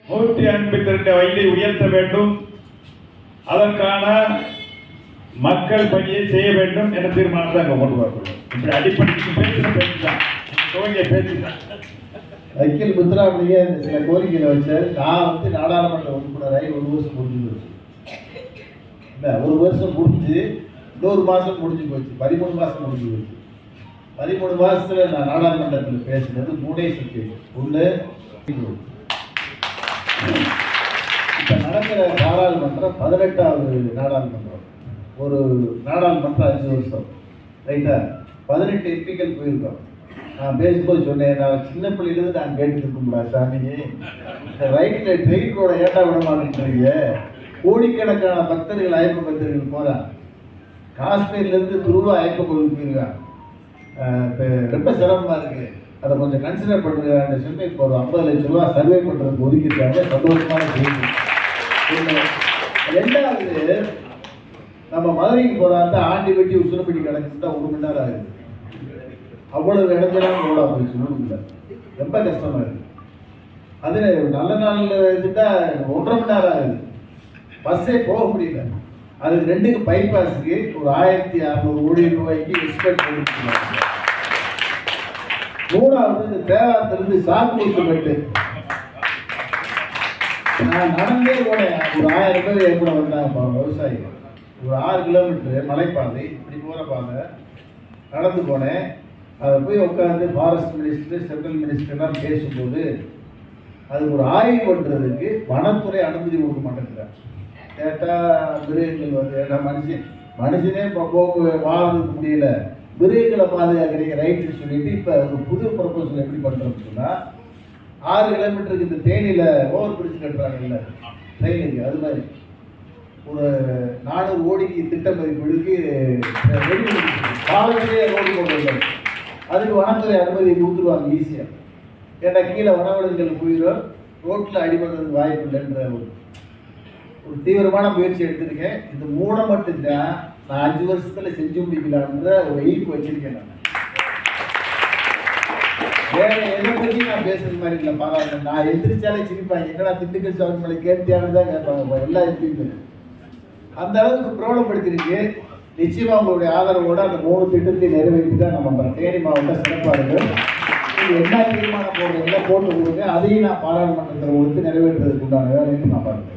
152 வயதை உயர்த்த வேண்டும், அதற்கான மக்கள் பணியை செய்ய வேண்டும் என்ற தீர்மானத்தை அங்கே கொண்டு வரப்படும். இப்படி அடிப்படைக்கு பேசுகிற பேச்சு தான், துவங்கிய பேச்சு தான். வைக்கல் முத்துராமலிங்க சில கோரிக்கைகளை வச்சார். நான் நாடாளுமன்ற உறுப்பினராகி 1 வருஷம் முடிஞ்சு போச்சு. இல்லை, 1 வருஷம் முடிஞ்சு இன்னொரு மாதம் முடிஞ்சு போச்சு, 13 மாதம் முடிஞ்சு போச்சு. 13 மாதத்தில் நான் நாடாளுமன்றத்தில் பேசுனது 3 சப்ஜெக்ட். ஒன்று, இப்போ நடக்கிற நாடாளுமன்றம் 18வது நாடாளுமன்றம். ஒரு நாடாளுமன்றம் 5 வருஷம், ரைட்டா? 18 எம்பிக்கள் போயிருக்கோம். நான் பேசும்போது சொன்னேன், நான் சின்ன பிள்ளையிலேருந்து நான் கேட்டுருக்கோம்டா சாமி, இந்த ரைட்டில் ட்ரெயின் ரோட ஏட்டா விட மாட்டேங்கிறீங்க. கோடிக்கணக்கான பக்தர்கள், ஐயப்ப பக்தர்கள் போகிறான். காஷ்மீர்லேருந்து துருவா ஐயப்ப கோவிலுக்கு போயிருக்கான். இப்போ ரொம்ப சிரமமாக இருக்குது, அதை கொஞ்சம் கன்சிடர் பண்ணுறான்னு சொல்லி இப்போ ஒரு 50 லட்ச ரூபா சர்வே பண்ணுறதுக்கு ஒதுக்கிட்டாங்க. சந்தோஷமான செய்தி. 2வது, நம்ம மதுரைக்கு போகிறாங்க, ஆண்டி வெட்டி உசுரப்பட்டி கிடக்குன்னா 1 மணி நேரம் ஆகுது. அவ்வளவு இடஞ்சலாம் ரோடா போயிடுச்சு ஊருக்குள்ள, ரொம்ப கஷ்டமாக இருக்குது. அதில் நல்ல நாளில் இருந்துட்டா 1.5 மணி நேரம் ஆகுது, பஸ்ஸே போக முடியல. அதுக்கு 2க்கு பைபாஸுக்கு ஒரு 1600 கோடி ரூபாய்க்கு எக்ஸ்பெக்ட் பண்ணிருக்காங்க. 3வது, இந்த தேவாரத்திலிருந்து சாக்குமுத்து. நான் நடந்தே போனேன், ஒரு 1000 பேர் கூட வந்தாங்க விவசாயிகள். ஒரு 6 கிலோமீட்டரு மலைப்பாதை, இப்படி போகிற பாதை நடந்து போனேன். அதை போய் உட்காந்து ஃபாரஸ்ட் மினிஸ்டர், சென்ட்ரல் மினிஸ்டர்லாம் பேசும்போது அதுக்கு ஒரு ஆய்வு பண்ணுறதுக்கு வனத்துறை அனுமதி கொடுக்க மாட்டேங்கிறார். கேட்டால் மிருகங்கள் ஏன்னா மனுஷனே வாழ்றதுக்கு முடியல, மிருகங்களை பாதுகாக்கிறீங்க ரைட்டுன்னு சொல்லிட்டு இப்போ ஒரு புது ப்ரொபோசல் எப்படி பண்ணுறோம்னு சொன்னால், 6 கிலோமீட்டருக்கு இந்த தேனியில் ஓவர் பிரிட்ஜ் கட்டுறாங்கல்ல ட்ரெயினுக்கு, அது மாதிரி ஒரு 400 கோடிக்கு திட்ட மதிப்பீடுக்கு காலத்திலே ரோடு போடுறது. அதுக்கு வனத்துறை அனுமதி கொடுத்துருவாங்க ஈஸியாக. ஏன்னா கீழே வனவிலங்குகள் போயிடும், ரோட்டில் அடிபடுறதுக்கு வாய்ப்பு இல்லைன்ற ஒரு தீவிரமான முயற்சி எடுத்திருக்கேன். இந்த 3 மட்டும்தான் நான் 5 வருஷத்தில் செஞ்சு முடிக்கலான்ற ஒரு எய்ப்பு வச்சிருக்கேன். நான் வேற எதை பற்றி நான் பேசுறது மாதிரி இல்லை. பரவாயில்ல, நான் எந்திரிச்சாலே சிரிப்பாங்க, என்னடா திண்டுக்கல் சாமி மேலே கேட்டியான்னு தான் கேட்பாங்க எல்லா எம்பியுமே. அந்த அளவுக்கு பிரபலப்படுத்திருக்கு. நிச்சயமாக உங்களுடைய ஆதரவோடு அந்த 3 திட்டத்தை நிறைவேற்றிட்டா நம்ம தேனி மாவட்டம் சிறப்பாக இருக்கும். என்ன தீர்மானம் போடுறீங்களோ போட்டு கொடுங்க, அதையும் நான் பாராளுமன்றத்தில் கொடுத்து நிறைவேற்றுறதுக்கு உண்டான வேலையை நான் பார்க்குறேன்.